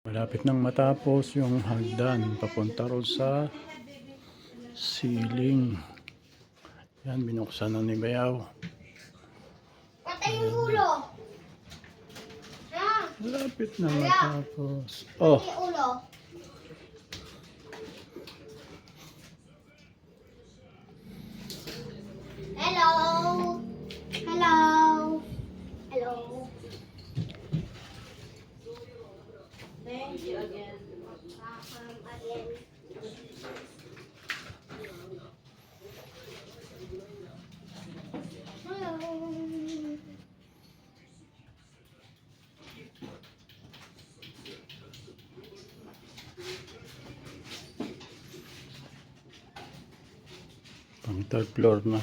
Malapit nang matapos yung hagdan papunta ro sa ceiling. Yan, binuksan na ni Bayaw. Patay yung ulo. Ha? Malapit na matapos. Oh, Patay yung ulo. Hello. Hello. Hello. Thank you again. Again. Hello. pang third floor na.